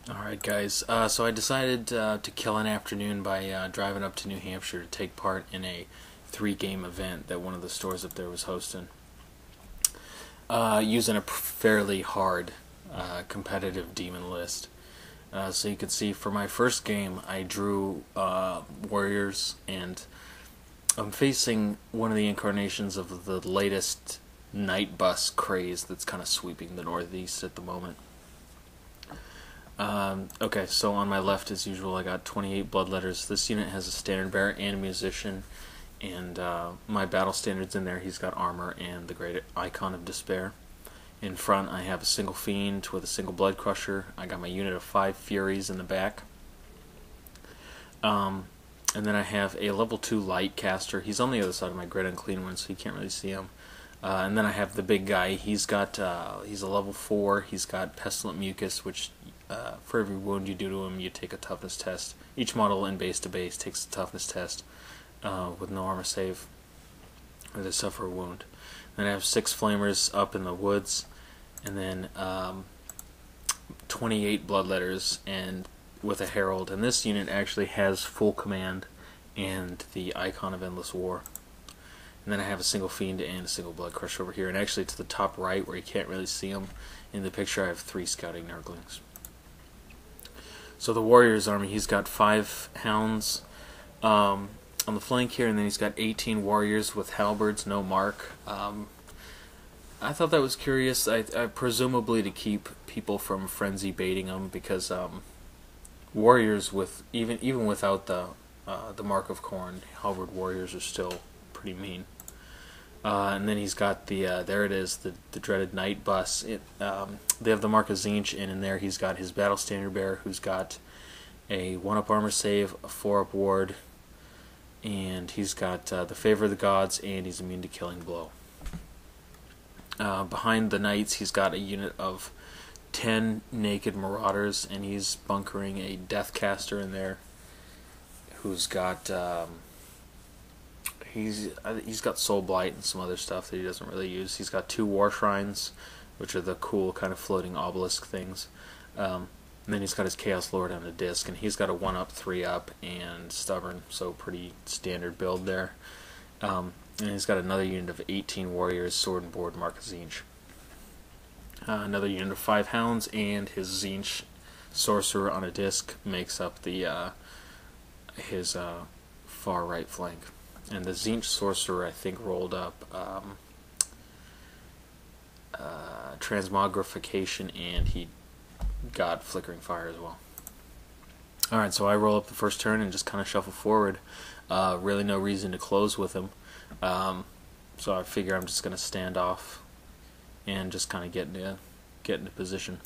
Alright guys, so I decided to kill an afternoon by driving up to New Hampshire to take part in a 3-game event that one of the stores up there was hosting. Using a fairly hard competitive demon list. So you can see for my first game I drew warriors, and I'm facing one of the incarnations of the latest night bus craze that's kind of sweeping the Northeast at the moment. Okay, so on my left, as usual, I got 28 bloodletters. This unit has a standard bearer and a musician, and my battle standard's in there. He's got armor and the great icon of despair. In front, I have a single fiend with a single blood crusher. I got my unit of 5 furies in the back. And then I have a level 2 light caster. He's on the other side of my great unclean one, so you can't really see him. And then I have the big guy. He's a level 4. He's got pestilent mucus, which for every wound you do to him, you take a toughness test. Each model in base to base takes a toughness test with no armor save, or they suffer a wound. Then I have 6 flamers up in the woods, and then 28 bloodletters and with a herald. And this unit actually has full command and the icon of endless war. And then I have a single fiend and a single blood crush over here. And actually to the top right, where you can't really see them in the picture, I have 3 scouting nurglings. So the warrior's army, he's got 5 hounds on the flank here, and then he's got 18 warriors with halberds, no mark. I thought that was curious. I presumably to keep people from frenzy baiting them, because warriors with even without the mark of corn, halberd warriors are still pretty mean. And then he's got the there it is, the dreaded night bus. They have the mark of Tzeentch, and in there he's got his battle standard bearer, who's got a 1-up armor save, a 4-up ward, and he's got the favor of the gods, and he's immune to killing blow. Behind the knights, he's got a unit of 10 naked marauders, and he's bunkering a deathcaster in there, who's got he's got soul blight and some other stuff that he doesn't really use. He's got 2 war shrines, which are the cool kind of floating obelisk things. And then he's got his chaos lord on a disc, and he's got a 1-up, 3-up, and stubborn, so pretty standard build there. And he's got another unit of 18 warriors, sword and board, mark of Tzeentch. Another unit of 5 hounds, and his Tzeentch sorcerer on a disc makes up the his far right flank. And the Tzeentch sorcerer, I think, rolled up transmogrification, and he got flickering fire as well. Alright, so I roll up the first turn and just kind of shuffle forward. Really no reason to close with him. So I figure I'm just going to stand off and just kind of get into position.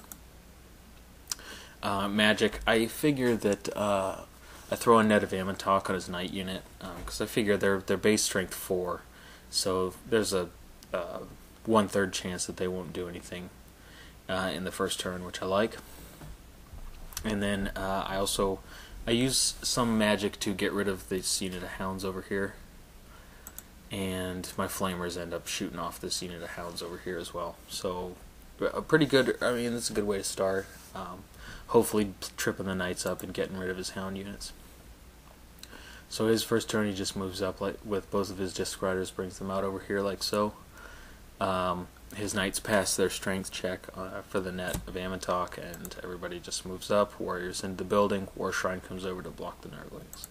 Magic, I figure that I throw a net of Ammontok on his knight unit, because I figure they're base strength 4, so there's a 1/3 chance that they won't do anything in the first turn, which I like. And then I use some magic to get rid of this unit of hounds over here, and my flamers end up shooting off this unit of hounds over here as well. So a pretty good, I mean, it's a good way to start. Hopefully tripping the knights up and getting rid of his hound units. So his first turn, he just moves up with both of his disc riders, brings them out over here like so. His knights pass their strength check for the net of Ammontok, and everybody just moves up. Warriors into the building. War Shrine comes over to block the nurglings.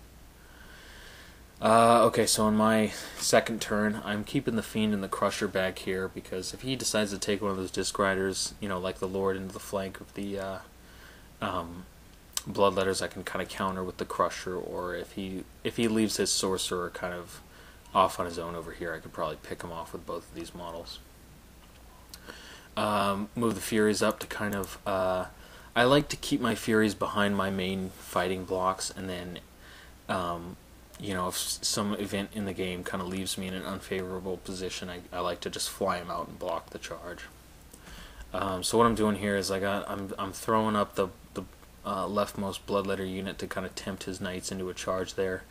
Okay, so on my second turn, I'm keeping the Fiend and the Crusher back here, because if he decides to take one of those disc riders, you know, like the Lord, into the flank of the bloodletters, I can kind of counter with the Crusher, or if he leaves his sorcerer kind of off on his own over here, I could probably pick him off with both of these models. Move the Furies up to kind of I like to keep my Furies behind my main fighting blocks, and then you know, if some event in the game kind of leaves me in an unfavorable position, I like to just fly him out and block the charge. So what I'm doing here is I'm throwing up the leftmost bloodletter unit to kind of tempt his knights into a charge there.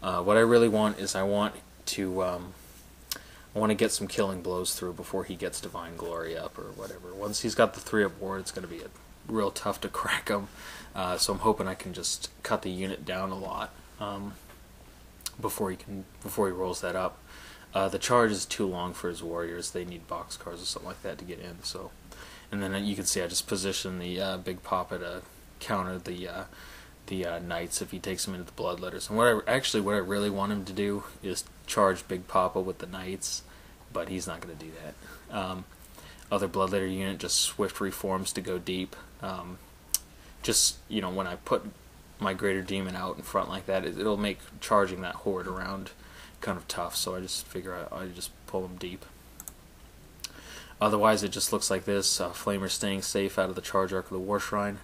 What I really want is I want to get some killing blows through before he gets Divine Glory up or whatever. Once he's got the 3-up ward, it's going to be real tough to crack them. So I'm hoping I can just cut the unit down a lot before he rolls that up. The charge is too long for his warriors. They need boxcars or something like that to get in. So, and then you can see I just position the Big Papa to counter the knights if he takes them into the bloodletters. And what I really want him to do is charge Big Papa with the knights, but he's not going to do that. Other bloodletter unit just swift reforms to go deep. Just, you know, when I put my greater demon out in front like that, it'll make charging that horde around kind of tough, so I just figure I just pull them deep. Otherwise it just looks like this. Flamer staying safe out of the charge arc of the War Shrine,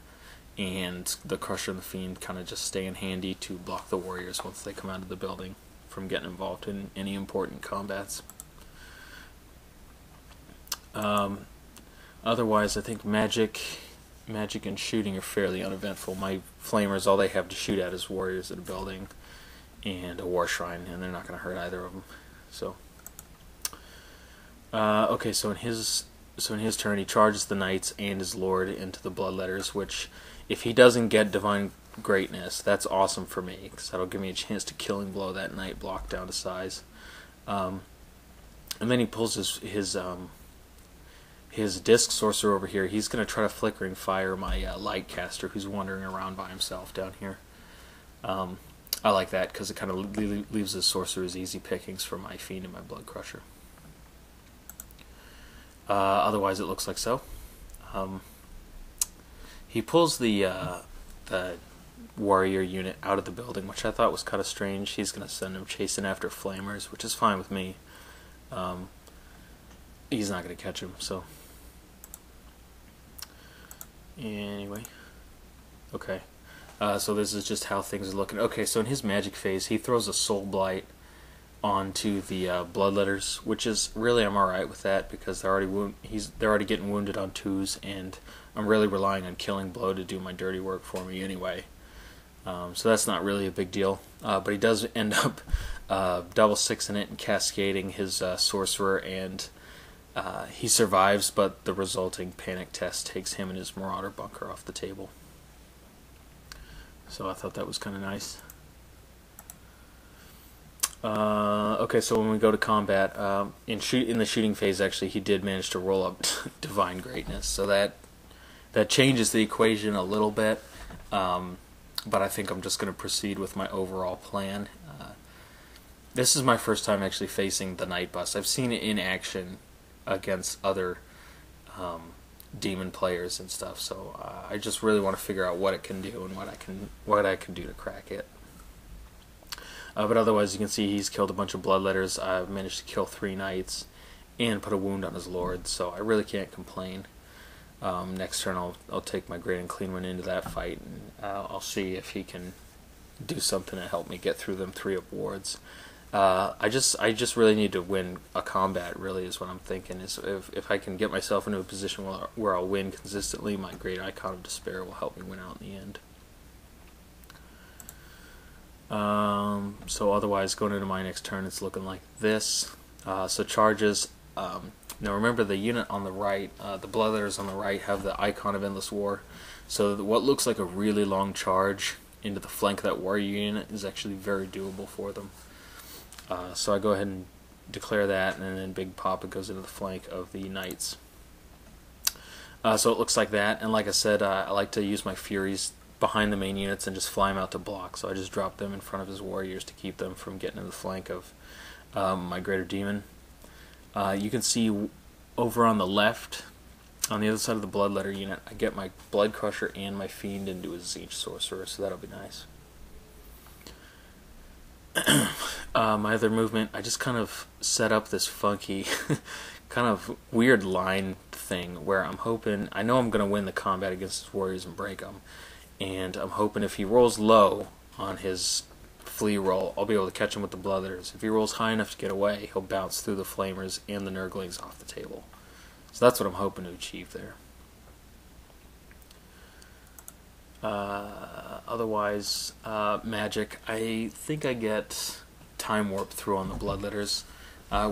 and the Crusher and the Fiend kind of just staying handy to block the warriors once they come out of the building from getting involved in any important combats. Otherwise I think magic and shooting are fairly uneventful. My Flamers, all they have to shoot at is warriors in a building and a War Shrine, and they're not going to hurt either of them. So, okay, so in his turn, he charges the knights and his lord into the bloodletters. Which, if he doesn't get divine greatness, that's awesome for me, because that'll give me a chance to killing blow that knight block down to size. And then he pulls his disc sorcerer over here. He's going to try to flickering fire my light caster, who's wandering around by himself down here. I like that because it kind of leaves his sorcerers easy pickings for my Fiend and my Blood Crusher. Otherwise it looks like so. He pulls the warrior unit out of the building, which I thought was kind of strange. He's going to send him chasing after Flamers, which is fine with me. He's not going to catch him, so... Anyway. Okay. So this is just how things are looking. Okay, so in his magic phase, he throws a Soul Blight onto the bloodletters, which is really, I'm alright with that, because they're already getting wounded on 2s, and I'm really relying on killing blow to do my dirty work for me anyway. So that's not really a big deal. But he does end up double sixing it and cascading his sorcerer, and he survives, but the resulting panic test takes him and his Marauder bunker off the table. So I thought that was kind of nice. Okay, so when we go to combat, in the shooting phase, actually, he did manage to roll up divine greatness, so that changes the equation a little bit. But I think I'm just going to proceed with my overall plan. This is my first time actually facing the Night Bus. I've seen it in action against other demon players and stuff, so I just really want to figure out what it can do and what I can do to crack it. But otherwise, you can see he's killed a bunch of bloodletters. I've managed to kill 3 knights and put a wound on his lord, so I really can't complain. Next turn, I'll take my Great and Clean One into that fight, and I'll see if he can do something to help me get through them 3-up wards. I just really need to win a combat, really, is what I'm thinking. Is if I can get myself into a position where I'll win consistently, my Great Icon of Despair will help me win out in the end. So otherwise, going into my next turn, it's looking like this. So charges. Now remember, the unit on the right, the bloodletters on the right, have the Icon of Endless War. So what looks like a really long charge into the flank of that warrior unit is actually very doable for them. So I go ahead and declare that, and then Big Papa goes into the flank of the knights. So it looks like that, and like I said, I like to use my Furies behind the main units and just fly them out to block. So I just drop them in front of his warriors to keep them from getting in the flank of my Greater Demon. You can see over on the left, on the other side of the Bloodletter unit, I get my Blood Crusher and my Fiend into a Siege Sorcerer, so that'll be nice. My other movement, I just kind of set up this funky, kind of weird line thing where I'm hoping, I know I'm going to win the combat against his warriors and break them, and I'm hoping if he rolls low on his flee roll, I'll be able to catch him with the Bloodletters. If he rolls high enough to get away, he'll bounce through the Flamers and the Nurglings off the table. So that's what I'm hoping to achieve there. Otherwise, magic, I think I get Time Warp through on the Bloodletters,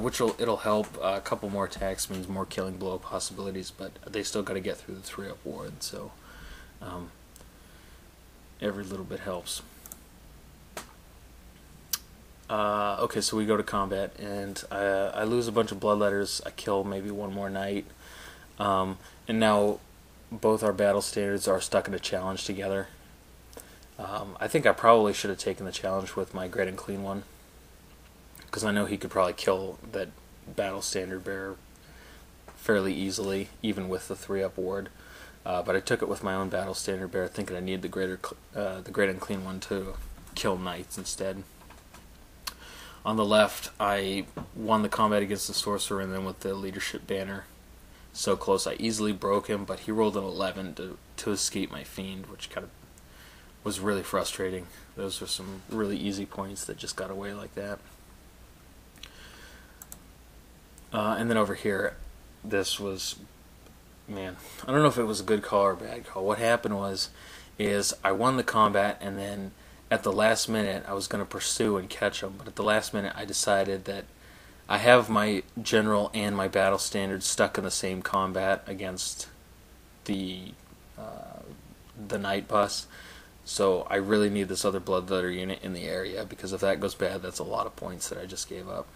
which it'll help. A couple more attacks means more killing blow possibilities, but they still got to get through the 3-up ward, so Every little bit helps. Okay, so we go to combat, and I lose a bunch of bloodletters. I kill maybe one more knight, and now both our battle standards are stuck in a challenge together. I think I probably should have taken the challenge with my Great and Clean one, because I know he could probably kill that battle standard bearer fairly easily, even with the 3-up ward. But I took it with my own battle standard bearer, thinking I needed the Great and Clean one to kill knights instead. On the left, I won the combat against the sorcerer, and then with the leadership banner, so close I easily broke him. But he rolled an 11 to escape my fiend, which kind of was really frustrating. Those were some really easy points that just got away like that. And then over here, this was, man, I don't know if it was a good call or a bad call. What happened is I won the combat, and then at the last minute I was going to pursue and catch him, but at the last minute I decided that I have my general and my battle standard stuck in the same combat against the night bus, so I really need this other bloodletter unit in the area, because if that goes bad, that's a lot of points that I just gave up.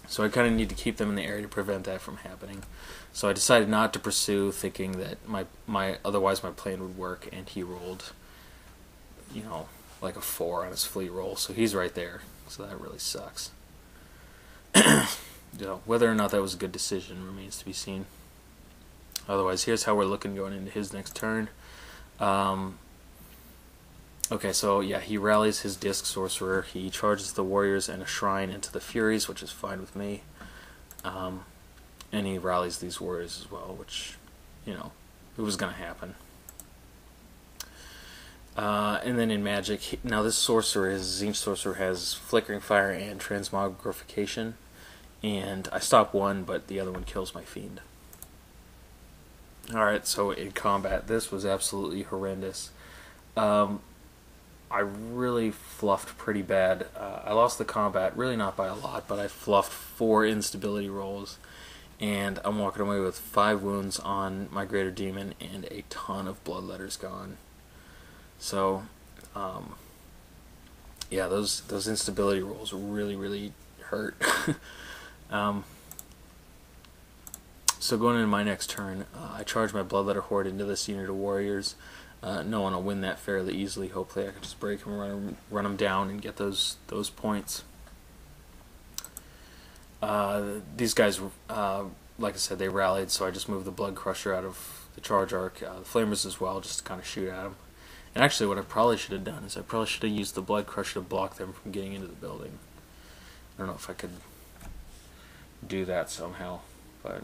So I kind of need to keep them in the area to prevent that from happening. So I decided not to pursue, thinking that otherwise my plan would work, and he rolled, like a 4 on his fleet roll, so he's right there. So that really sucks. Whether or not that was a good decision remains to be seen. Otherwise, here's how we're looking going into his next turn. Okay, so yeah, he rallies his disc sorcerer. He charges the warriors and a shrine into the furies, which is fine with me. And he rallies these warriors as well, which, it was going to happen. And then in magic, now this sorcerer, his Tzeentch sorcerer, has flickering fire and transmogrification, and I stop one, but the other one kills my fiend. Alright, so in combat, this was absolutely horrendous. I really fluffed pretty bad. I lost the combat, really not by a lot, but I fluffed 4 instability rolls, and I'm walking away with 5 wounds on my greater demon and a ton of bloodletters gone. So, yeah, those instability rolls really, really hurt. So going into my next turn, I charge my Bloodletter Horde into this unit of warriors, knowing I'll win that fairly easily. Hopefully I can just break them, run them down, and get those points. These guys, like I said, they rallied, so I just moved the Blood Crusher out of the charge arc, the Flamers as well, just to kind of shoot at them. And actually what I probably should have done is I probably should have used the Blood Crusher to block them from getting into the building. I don't know if I could do that somehow, but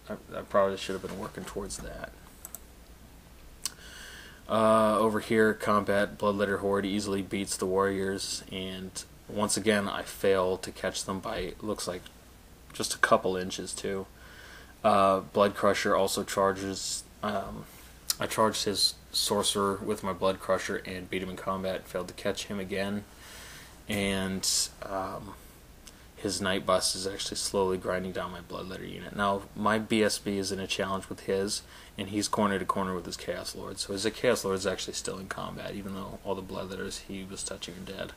I probably should have been working towards that. Over here, combat, Bloodletter Horde easily beats the warriors, and once again I fail to catch them by, looks like, just a couple inches too. Blood Crusher also charges. I charged his sorcerer with my Blood Crusher and beat him in combat, failed to catch him again, and his Night Bus is actually slowly grinding down my Bloodletter unit. Now, my BSB is in a challenge with his, and he's corner to corner with his Chaos Lord, so his Chaos Lord is actually still in combat, even though all the Bloodletters he was touching are dead.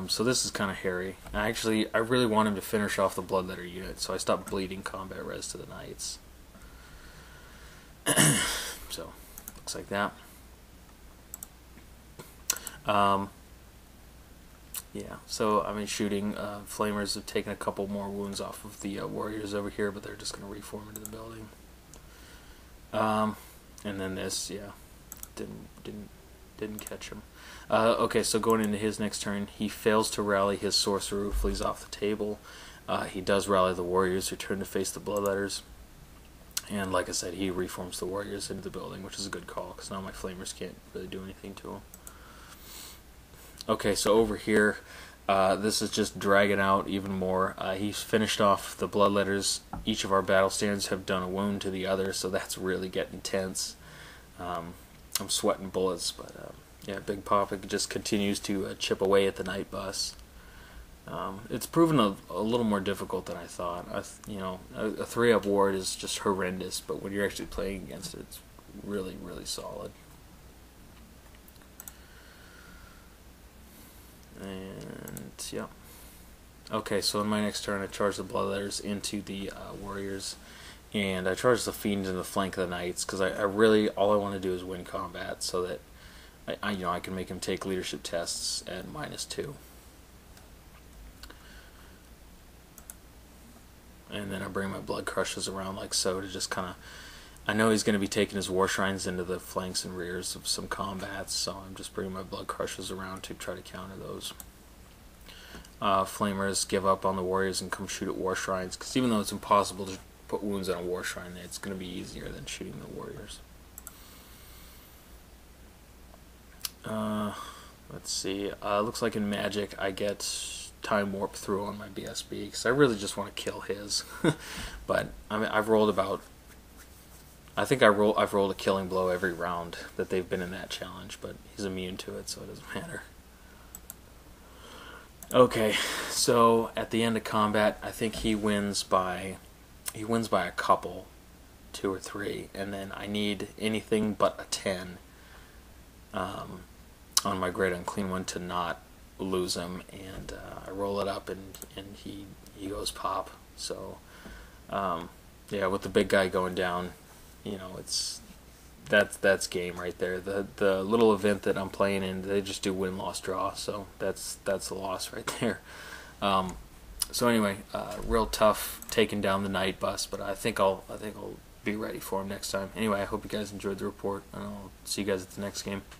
So this is kind of hairy. I really want him to finish off the Bloodletter unit, so I stopped bleeding combat res to the Knights. So, looks like that. Yeah, so I mean, shooting. Flamers have taken a couple more wounds off of the warriors over here, but they're just going to reform into the building. And then this, yeah, didn't catch him. Okay, so going into his next turn, he fails to rally his sorcerer, who flees off the table. He does rally the warriors, who turn to face the Bloodletters. And like I said, he reforms the warriors into the building, which is a good call, because now my Flamers can't really do anything to him. Okay, so over here, this is just dragging out even more. He's finished off the Bloodletters. Each of our battle standards have done a wound to the other, so that's really getting tense. I'm sweating bullets, but yeah, Big Papa just continues to chip away at the Night Bus. It's proven a little more difficult than I thought. A 3-up ward is just horrendous, but when you're actually playing against it, it's really, really solid. And yeah. Okay, so in my next turn, I charge the Bloodletters into the Warriors, and I charge the Fiend into the flank of the Knights because I really all I want to do is win combat, so that I can make him take leadership tests at -2. And then I bring my Blood Crushes around like so to just kind of... I know he's going to be taking his War Shrines into the flanks and rears of some combats, so I'm just bringing my Blood Crushes around to try to counter those. Flamers give up on the Warriors and come shoot at War Shrines, because even though it's impossible to put wounds on a War Shrine, it's going to be easier than shooting the Warriors. Let's see. Looks like in Magic I get Time Warp through on my BSB because I really just want to kill his. But I mean, I've rolled about... I think I've rolled a killing blow every round that they've been in that challenge, but he's immune to it, so it doesn't matter. Okay, so at the end of combat, I think he wins by a couple, 2 or 3, and then I need anything but a 10 on my Great Unclean One to not lose him, and I roll it up, and he goes pop. So yeah, with the big guy going down, you know, that's game right there. The little event that I'm playing in, they just do win, loss, draw, so that's the loss right there. So anyway, real tough taking down the Night Bus, but I think I'll be ready for him next time. Anyway, I hope you guys enjoyed the report, and I'll see you guys at the next game.